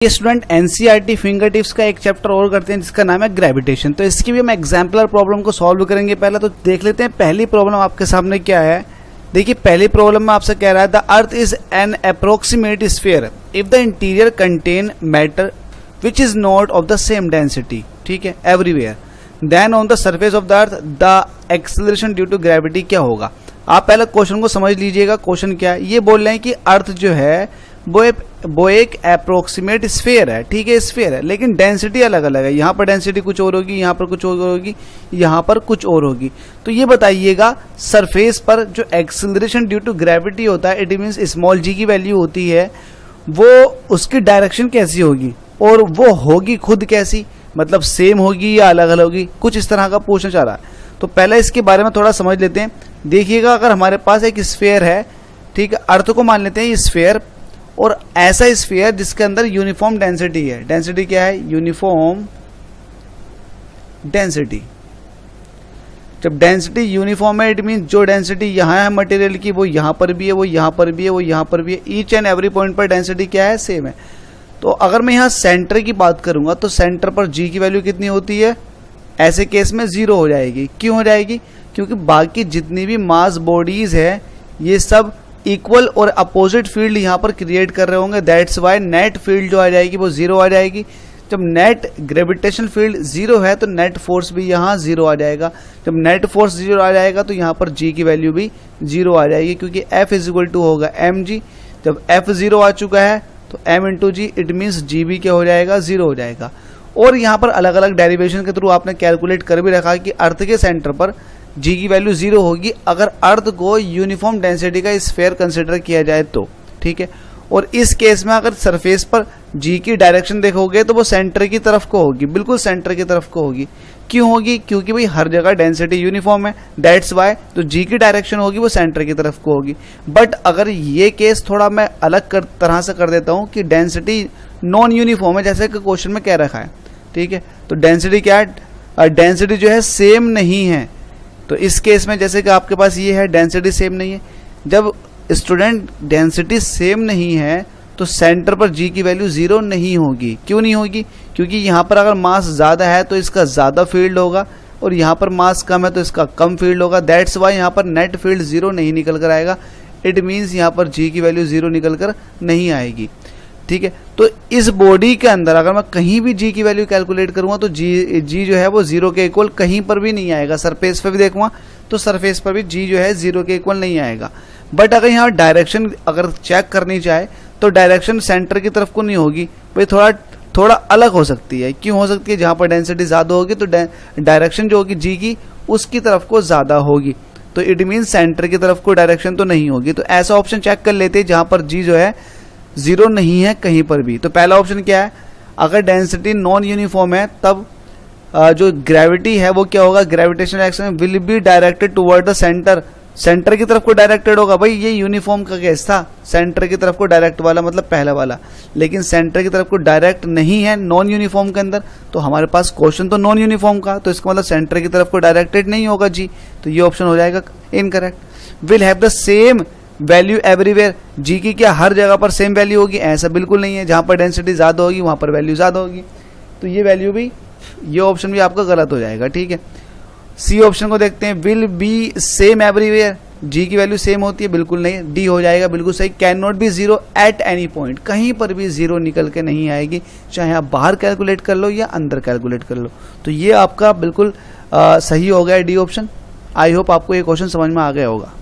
ये student NCERT finger tips का एक चैप्टर और करते हैं जिसका नाम है ग्रेविटेशन। तो इसकी भी हम एग्जाम्पलर प्रॉब्लम को सॉल्व करेंगे। पहले तो देख लेते हैं पहली प्रॉब्लम आपके सामने क्या है। देखिए पहली प्रॉब्लम में आपसे कह रहा है the earth is an approximate sphere if the interior contain matter which is not of the same density, ठीक है, everywhere, then on the surface of the earth the acceleration due to gravity क्या होगा। आप पहले question को समझ लीजिएगा। Question क्या है, ये बोल रहे हैं कि अर्थ जो है वो एक अप्रोक्सीमेट स्फीयर है, ठीक है, स्फीयर है, लेकिन डेंसिटी अलग अलग है। यहाँ पर डेंसिटी कुछ और होगी, यहाँ पर कुछ और होगी, यहाँ पर कुछ और होगी। तो ये बताइएगा सरफेस पर जो एक्सेलरेशन ड्यू टू ग्रेविटी होता है, इट मीन्स स्मॉल जी की वैल्यू होती है, वो उसकी डायरेक्शन कैसी होगी और वो होगी खुद कैसी, मतलब सेम होगी या अलग अलग होगी, कुछ इस तरह का पूछना चाह रहा है। तो पहले इसके बारे में थोड़ा समझ लेते हैं। देखिएगा अगर हमारे पास एक स्फीयर है, ठीक है, अर्थ को मान लेते हैं ये स्फीयर, और ऐसा स्फीयर जिसके अंदर यूनिफॉर्म डेंसिटी है। डेंसिटी क्या है? Uniform density. जब डेंसिटी यूनिफॉर्म है, इट मीन जो डेंसिटी यहाँ है मटेरियल की वो यहाँ पर भी है, वो यहाँ पर भी है, वो यहाँ पर भी है। ईच एंड एवरी पॉइंट पर डेंसिटी क्या है? सेम है। तो अगर मैं यहाँ सेंटर की बात करूंगा तो सेंटर पर जी की वैल्यू कितनी होती है? ऐसे केस में 0 हो जाएगी। क्यों हो जाएगी? क्योंकि बाकी जितनी भी मास बॉडीज है ये सब इक्वल और अपोजिट फील्ड यहाँ पर क्रिएट कर रहे होंगे। दैट्स वाई नेट फील्ड जो आ जाएगी वो 0 आ जाएगी। जब नेट ग्रेविटेशन फील्ड 0 है तो नेट फोर्स भी यहाँ 0 आ जाएगा। जब नेट फोर्स 0 आ जाएगा तो यहाँ पर जी की वैल्यू भी 0 आ जाएगी, क्योंकि F इज इक्वल टू होगा mg। जब F 0 आ चुका है तो m into g, it means g भी क्या हो जाएगा? 0 हो जाएगा। और यहाँ पर अलग अलग डेरिवेशन के थ्रू आपने कैलकुलेट कर भी रखा कि अर्थ के सेंटर पर जी की वैल्यू 0 होगी अगर अर्थ को यूनिफॉर्म डेंसिटी का स्फीयर कंसिडर किया जाए तो, ठीक है। और इस केस में अगर सरफेस पर जी की डायरेक्शन देखोगे तो वो सेंटर की तरफ को होगी, बिल्कुल सेंटर की तरफ को होगी। क्यों होगी? क्योंकि भाई हर जगह डेंसिटी यूनिफॉर्म है, दैट्स वाई। तो जी की डायरेक्शन होगी वो सेंटर की तरफ को होगी। बट अगर ये केस थोड़ा मैं अलग तरह से कर देता हूँ कि डेंसिटी नॉन यूनिफॉर्म है, जैसे कि क्वेश्चन में कह रखा है, ठीक है, तो डेंसिटी क्या है? डेंसिटी जो है सेम नहीं है। तो इस केस में जैसे कि आपके पास ये है डेंसिटी सेम नहीं है। जब स्टूडेंट डेंसिटी सेम नहीं है तो सेंटर पर जी की वैल्यू 0 नहीं होगी। क्यों नहीं होगी? क्योंकि यहाँ पर अगर मास ज़्यादा है तो इसका ज़्यादा फील्ड होगा और यहाँ पर मास कम है तो इसका कम फील्ड होगा। दैट्स वाई यहाँ पर नेट फील्ड 0 नहीं निकल कर आएगा। इट मीन्स यहाँ पर जी की वैल्यू 0 निकल कर नहीं आएगी, ठीक है। तो इस बॉडी के अंदर अगर मैं कहीं भी जी की वैल्यू कैलकुलेट करूंगा तो जी जो है वो 0 के इक्वल कहीं पर भी नहीं आएगा। सरफेस पर भी देखूंगा तो सरफेस पर भी जी जो है 0 के इक्वल नहीं आएगा। बट अगर यहाँ डायरेक्शन अगर चेक करनी चाहे तो डायरेक्शन सेंटर की तरफ को नहीं होगी, भाई थोड़ा अलग हो सकती है। क्यों हो सकती है? जहाँ पर डेंसिटी ज़्यादा होगी तो डायरेक्शन जो होगी जी की उसकी तरफ को ज़्यादा होगी। तो इट मीन सेंटर की तरफ को डायरेक्शन तो नहीं होगी। तो ऐसा ऑप्शन चेक कर लेते हैं जहाँ पर जी जो है 0 नहीं है कहीं पर भी। तो पहला ऑप्शन क्या है? अगर डेंसिटी नॉन यूनिफॉर्म है तब जो ग्रेविटी है वो क्या होगा? Gravitational action will be directed toward the centre. Centre की तरफ को डायरेक्टेड होगा। भाई ये यूनिफॉर्म का केस था, सेंटर की तरफ को डायरेक्ट वाला मतलब पहला वाला, लेकिन सेंटर की तरफ को डायरेक्ट नहीं है नॉन यूनिफॉर्म के अंदर। तो हमारे पास क्वेश्चन तो नॉन यूनिफॉर्म का, तो इसका मतलब सेंटर की तरफ को डायरेक्टेड नहीं होगा जी। तो ये ऑप्शन हो जाएगा incorrect. Will have the same value everywhere. जी की क्या हर जगह पर सेम वैल्यू होगी? ऐसा बिल्कुल नहीं है। जहां पर डेंसिटी ज्यादा होगी वहां पर वैल्यू ज्यादा होगी। तो ये वैल्यू भी, ये ऑप्शन भी आपका गलत हो जाएगा, ठीक है। सी ऑप्शन को देखते हैं, विल बी सेम एवरीवेयर। जी की वैल्यू सेम होती है? बिल्कुल नहीं। डी हो जाएगा बिल्कुल सही। Can not be 0 at any point. कहीं पर भी 0 निकल के नहीं आएगी, चाहे आप बाहर कैलकुलेट कर लो या अंदर कैलकुलेट कर लो। तो ये आपका बिल्कुल सही हो गया डी ऑप्शन। आई होप आपको ये क्वेश्चन समझ में आ गया होगा।